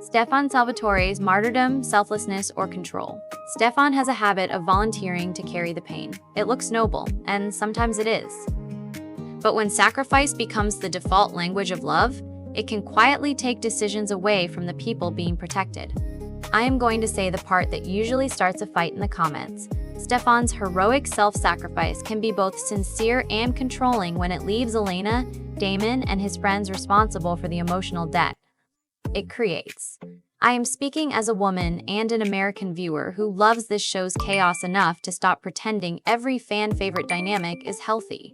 Stefan Salvatore's Martyrdom, Selflessness, or Control. Stefan has a habit of volunteering to carry the pain. It looks noble, and sometimes it is. But when sacrifice becomes the default language of love, it can quietly take decisions away from the people being protected. I am going to say the part that usually starts a fight in the comments. Stefan's heroic self-sacrifice can be both sincere and controlling when it leaves Elena, Damon, and his friends responsible for the emotional debt it creates. I am speaking as a woman and an American viewer who loves this show's chaos enough to stop pretending every fan-favorite dynamic is healthy.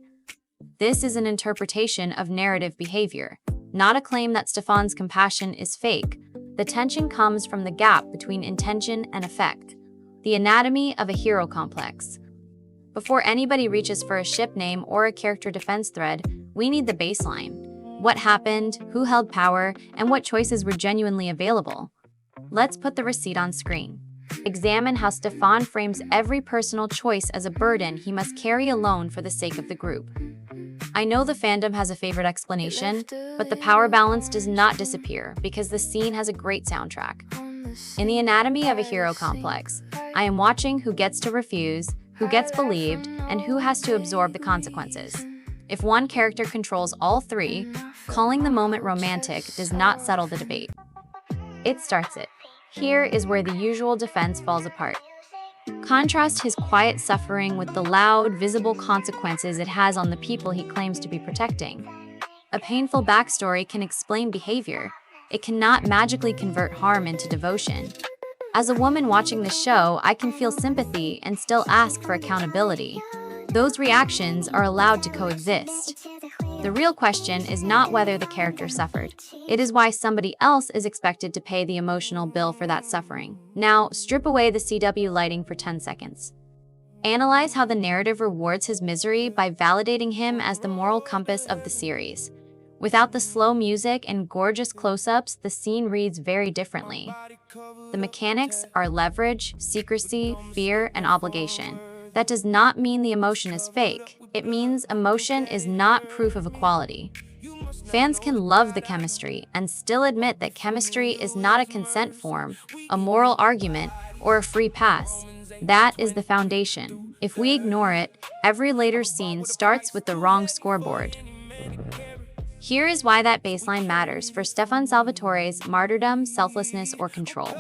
This is an interpretation of narrative behavior, not a claim that Stefan's compassion is fake. The tension comes from the gap between intention and effect, the anatomy of a hero complex. Before anybody reaches for a ship name or a character defense thread, we need the baseline. What happened, who held power, and what choices were genuinely available. Let's put the receipt on screen. Examine how Stefan frames every personal choice as a burden he must carry alone for the sake of the group. I know the fandom has a favorite explanation, but the power balance does not disappear because the scene has a great soundtrack. In the anatomy of a hero complex, I am watching who gets to refuse, who gets believed, and who has to absorb the consequences. If one character controls all three, calling the moment romantic does not settle the debate. It starts it. Here is where the usual defense falls apart. Contrast his quiet suffering with the loud, visible consequences it has on the people he claims to be protecting. A painful backstory can explain behavior. It cannot magically convert harm into devotion. As a woman watching the show, I can feel sympathy and still ask for accountability. Those reactions are allowed to coexist. The real question is not whether the character suffered. It is why somebody else is expected to pay the emotional bill for that suffering. Now, strip away the CW lighting for 10 seconds. Analyze how the narrative rewards his misery by validating him as the moral compass of the series. Without the slow music and gorgeous close-ups, the scene reads very differently. The mechanics are leverage, secrecy, fear, and obligation. That does not mean the emotion is fake. It means emotion is not proof of equality. Fans can love the chemistry and still admit that chemistry is not a consent form, a moral argument, or a free pass. That is the foundation. If we ignore it, every later scene starts with the wrong scoreboard. Here is why that baseline matters for Stefan Salvatore's Martyrdom, Selflessness, or Control.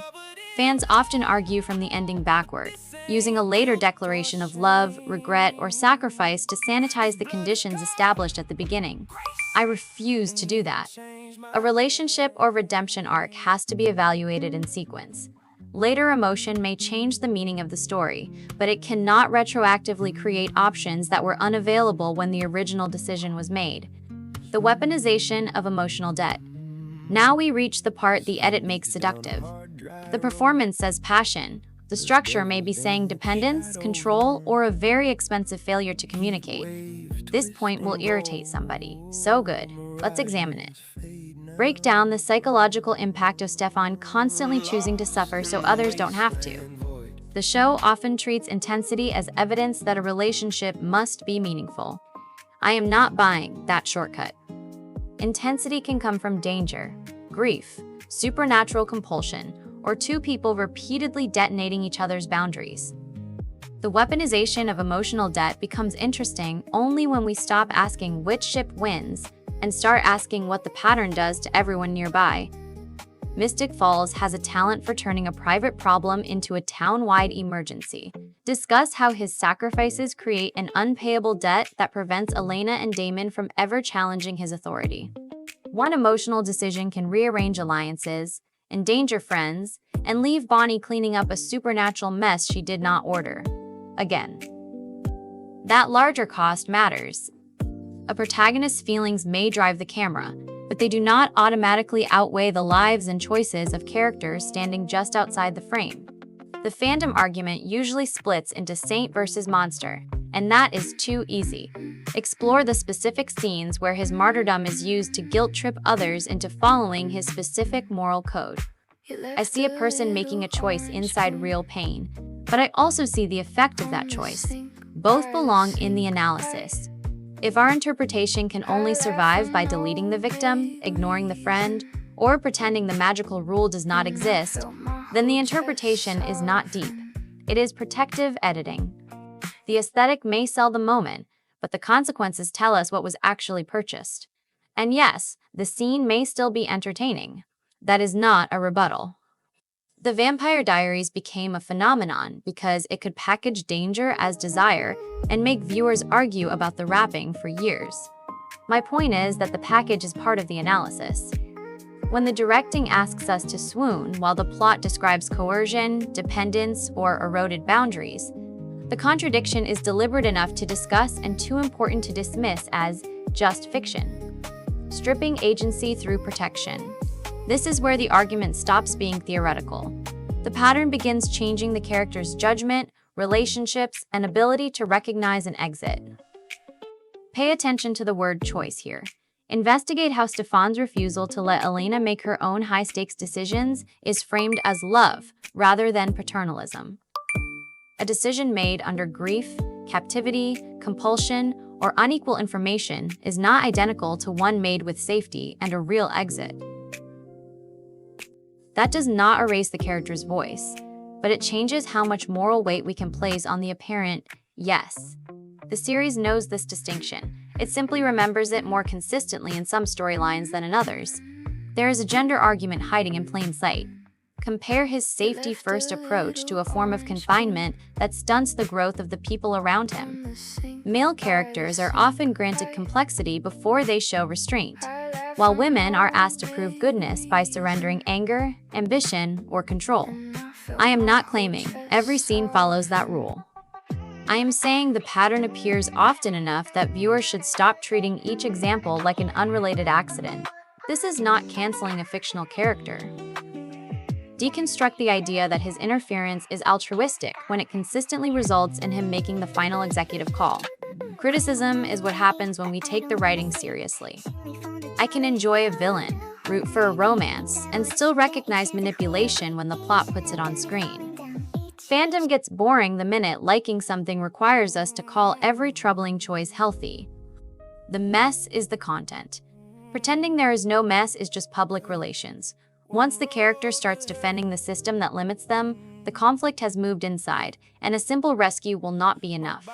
Fans often argue from the ending backward, using a later declaration of love, regret, or sacrifice to sanitize the conditions established at the beginning. I refuse to do that. A relationship or redemption arc has to be evaluated in sequence. Later emotion may change the meaning of the story, but it cannot retroactively create options that were unavailable when the original decision was made. The weaponization of emotional debt. Now we reach the part the edit makes seductive. The performance says passion. The structure may be saying dependence, control, or a very expensive failure to communicate. This point will irritate somebody. So good. Let's examine it. Break down the psychological impact of Stefan constantly choosing to suffer so others don't have to. The show often treats intensity as evidence that a relationship must be meaningful. I am not buying that shortcut. Intensity can come from danger, grief, supernatural compulsion, or two people repeatedly detonating each other's boundaries. The weaponization of emotional debt becomes interesting only when we stop asking which ship wins and start asking what the pattern does to everyone nearby. Mystic Falls has a talent for turning a private problem into a town-wide emergency. Discuss how his sacrifices create an unpayable debt that prevents Elena and Damon from ever challenging his authority. One emotional decision can rearrange alliances, endanger friends, and leave Bonnie cleaning up a supernatural mess she did not order. Again. That larger cost matters. A protagonist's feelings may drive the camera, but they do not automatically outweigh the lives and choices of characters standing just outside the frame. The fandom argument usually splits into saint versus monster, and that is too easy. Explore the specific scenes where his martyrdom is used to guilt-trip others into following his specific moral code. I see a person making a choice inside real pain, but I also see the effect of that choice. Both belong in the analysis. If our interpretation can only survive by deleting the victim, ignoring the friend, or pretending the magical rule does not exist, then the interpretation is not deep. It is protective editing. The aesthetic may sell the moment, but the consequences tell us what was actually purchased. And yes, the scene may still be entertaining. That is not a rebuttal. The Vampire Diaries became a phenomenon because it could package danger as desire and make viewers argue about the wrapping for years. My point is that the package is part of the analysis. When the directing asks us to swoon while the plot describes coercion, dependence, or eroded boundaries, the contradiction is deliberate enough to discuss and too important to dismiss as just fiction. Stripping agency through protection. This is where the argument stops being theoretical. The pattern begins changing the character's judgment, relationships, and ability to recognize and exit. Pay attention to the word choice here. Investigate how Stefan's refusal to let Elena make her own high-stakes decisions is framed as love rather than paternalism. A decision made under grief, captivity, compulsion, or unequal information is not identical to one made with safety and a real exit. That does not erase the character's voice, but it changes how much moral weight we can place on the apparent yes. The series knows this distinction. It simply remembers it more consistently in some storylines than in others. There is a gender argument hiding in plain sight. Compare his safety-first approach to a form of confinement that stunts the growth of the people around him. Male characters are often granted complexity before they show restraint, while women are asked to prove goodness by surrendering anger, ambition, or control. I am not claiming every scene follows that rule. I am saying the pattern appears often enough that viewers should stop treating each example like an unrelated accident. This is not canceling a fictional character. Deconstruct the idea that his interference is altruistic when it consistently results in him making the final executive call. Criticism is what happens when we take the writing seriously. I can enjoy a villain, root for a romance, and still recognize manipulation when the plot puts it on screen. Fandom gets boring the minute liking something requires us to call every troubling choice healthy. The mess is the content. Pretending there is no mess is just public relations. Once the character starts defending the system that limits them, the conflict has moved inside, and a simple rescue will not be enough.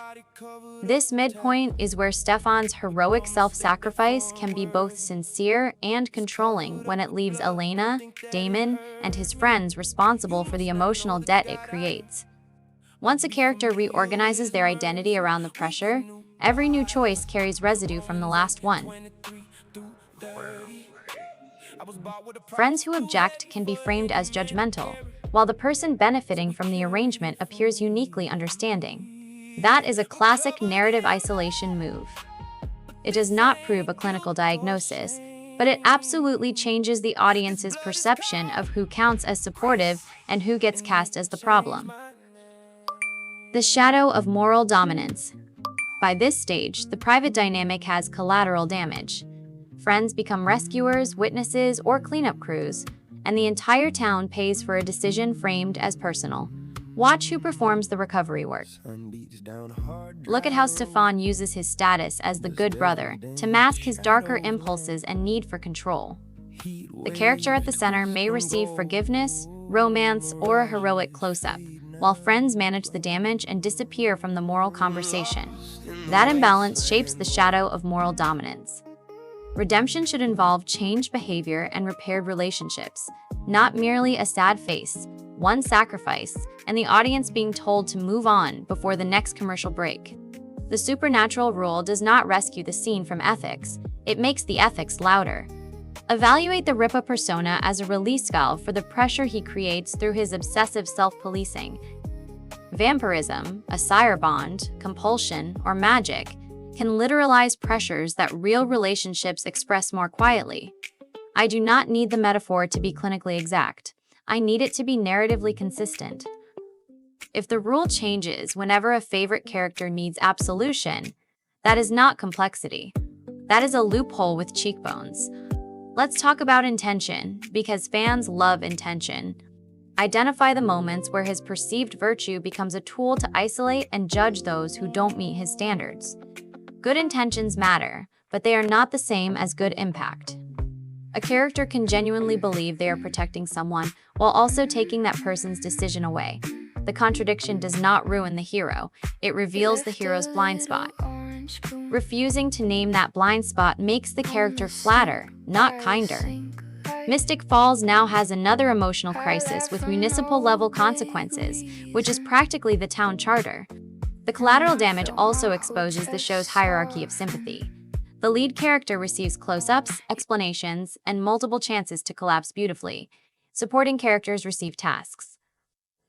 This midpoint is where Stefan's heroic self-sacrifice can be both sincere and controlling when it leaves Elena, Damon, and his friends responsible for the emotional debt it creates. Once a character reorganizes their identity around the pressure, every new choice carries residue from the last one. Friends who object can be framed as judgmental, while the person benefiting from the arrangement appears uniquely understanding. That is a classic narrative isolation move. It does not prove a clinical diagnosis, but it absolutely changes the audience's perception of who counts as supportive and who gets cast as the problem. The shadow of moral dominance. By this stage, the private dynamic has collateral damage. Friends become rescuers, witnesses, or cleanup crews, and the entire town pays for a decision framed as personal. Watch who performs the recovery work. Look at how Stefan uses his status as the good brother to mask his darker impulses and need for control. The character at the center may receive forgiveness, romance, or a heroic close-up, while friends manage the damage and disappear from the moral conversation. That imbalance shapes the shadow of moral dominance. Redemption should involve changed behavior and repaired relationships, not merely a sad face, one sacrifice, and the audience being told to move on before the next commercial break. The supernatural rule does not rescue the scene from ethics, it makes the ethics louder. Evaluate the Ripper persona as a release valve for the pressure he creates through his obsessive self-policing. Vampirism, a sire bond, compulsion, or magic can literalize pressures that real relationships express more quietly. I do not need the metaphor to be clinically exact. I need it to be narratively consistent. If the rule changes whenever a favorite character needs absolution, that is not complexity. That is a loophole with cheekbones. Let's talk about intention, because fans love intention. Identify the moments where his perceived virtue becomes a tool to isolate and judge those who don't meet his standards. Good intentions matter, but they are not the same as good impact. A character can genuinely believe they are protecting someone while also taking that person's decision away. The contradiction does not ruin the hero, it reveals the hero's blind spot. Refusing to name that blind spot makes the character flatter, not kinder. Mystic Falls now has another emotional crisis with municipal-level consequences, which is practically the town charter. The collateral damage also exposes the show's hierarchy of sympathy. The lead character receives close-ups, explanations, and multiple chances to collapse beautifully. Supporting characters receive tasks.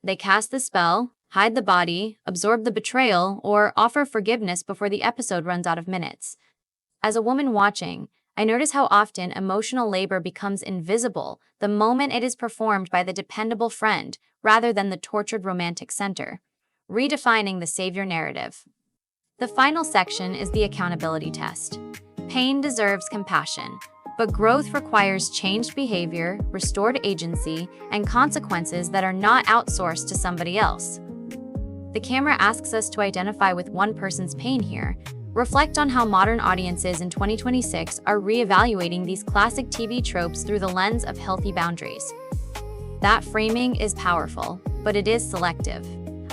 They cast the spell, hide the body, absorb the betrayal, or offer forgiveness before the episode runs out of minutes. As a woman watching, I notice how often emotional labor becomes invisible the moment it is performed by the dependable friend rather than the tortured romantic center. Redefining the savior narrative. The final section is the accountability test. Pain deserves compassion, but growth requires changed behavior, restored agency, and consequences that are not outsourced to somebody else. The camera asks us to identify with one person's pain here, reflect on how modern audiences in 2026 are reevaluating these classic TV tropes through the lens of healthy boundaries. That framing is powerful, but it is selective.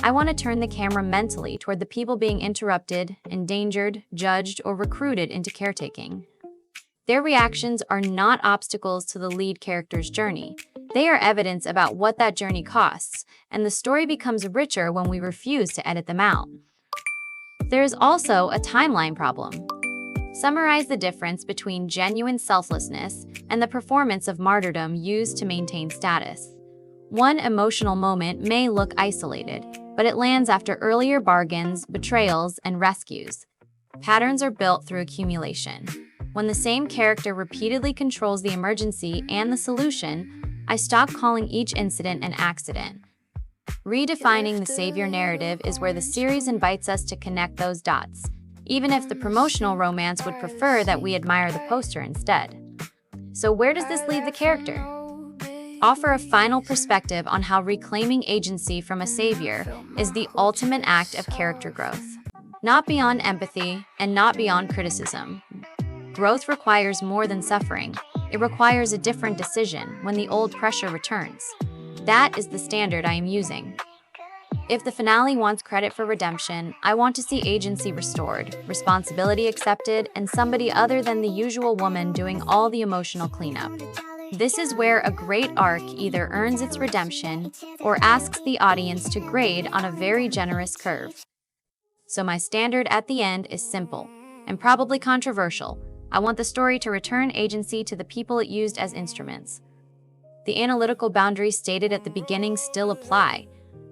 I want to turn the camera mentally toward the people being interrupted, endangered, judged, or recruited into caretaking. Their reactions are not obstacles to the lead character's journey. They are evidence about what that journey costs, and the story becomes richer when we refuse to edit them out. There is also a timeline problem. Summarize the difference between genuine selflessness and the performance of martyrdom used to maintain status. One emotional moment may look isolated, but it lands after earlier bargains, betrayals, and rescues. Patterns are built through accumulation. When the same character repeatedly controls the emergency and the solution, I stop calling each incident an accident. Redefining the savior narrative is where the series invites us to connect those dots, even if the promotional romance would prefer that we admire the poster instead. So where does this leave the character? Offer a final perspective on how reclaiming agency from a savior is the ultimate act of character growth. Not beyond empathy and not beyond criticism. Growth requires more than suffering. It requires a different decision when the old pressure returns. That is the standard I am using. If the finale wants credit for redemption, I want to see agency restored, responsibility accepted, and somebody other than the usual woman doing all the emotional cleanup. This is where a great arc either earns its redemption or asks the audience to grade on a very generous curve. So my standard at the end is simple and probably controversial. I want the story to return agency to the people it used as instruments. The analytical boundaries stated at the beginning still apply,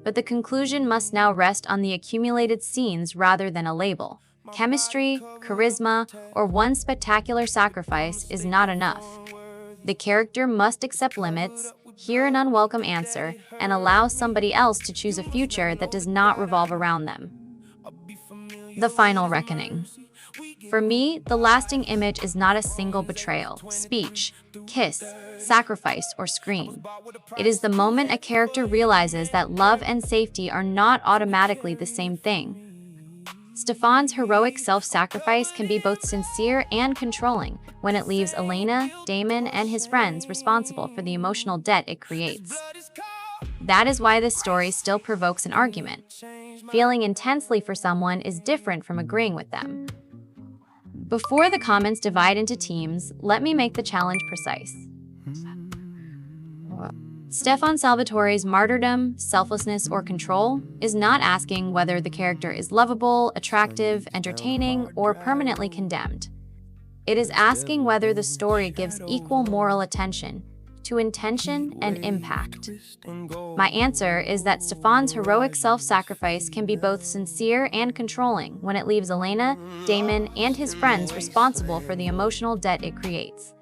but the conclusion must now rest on the accumulated scenes rather than a label. Chemistry, charisma, or one spectacular sacrifice is not enough. The character must accept limits, hear an unwelcome answer, and allow somebody else to choose a future that does not revolve around them. The final reckoning. For me, the lasting image is not a single betrayal, speech, kiss, sacrifice, or scream. It is the moment a character realizes that love and safety are not automatically the same thing. Stefan's heroic self-sacrifice can be both sincere and controlling when it leaves Elena, Damon, and his friends responsible for the emotional debt it creates. That is why this story still provokes an argument. Feeling intensely for someone is different from agreeing with them. Before the comments divide into teams, let me make the challenge precise. Stefan Salvatore's martyrdom, selflessness, or control is not asking whether the character is lovable, attractive, entertaining, or permanently condemned. It is asking whether the story gives equal moral attention to intention and impact. My answer is that Stefan's heroic self-sacrifice can be both sincere and controlling when it leaves Elena, Damon, and his friends responsible for the emotional debt it creates.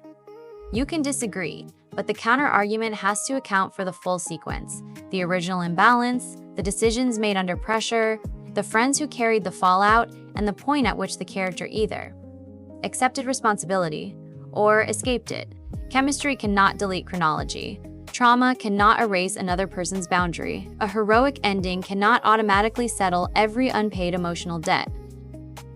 You can disagree, but the counter-argument has to account for the full sequence: the original imbalance, the decisions made under pressure, the friends who carried the fallout, and the point at which the character either accepted responsibility or escaped it. Chemistry cannot delete chronology. Trauma cannot erase another person's boundary. A heroic ending cannot automatically settle every unpaid emotional debt.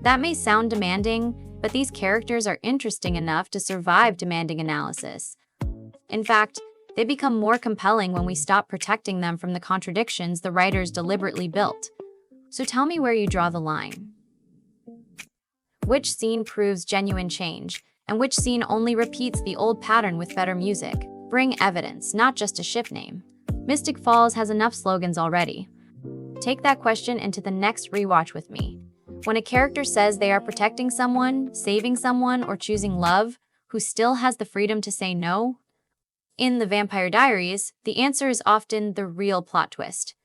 That may sound demanding, but these characters are interesting enough to survive demanding analysis. In fact, they become more compelling when we stop protecting them from the contradictions the writers deliberately built. So tell me where you draw the line. Which scene proves genuine change, and which scene only repeats the old pattern with better music? Bring evidence, not just a ship name. Mystic Falls has enough slogans already. Take that question into the next rewatch with me. When a character says they are protecting someone, saving someone, or choosing love, who still has the freedom to say no? In the Vampire Diaries, the answer is often the real plot twist.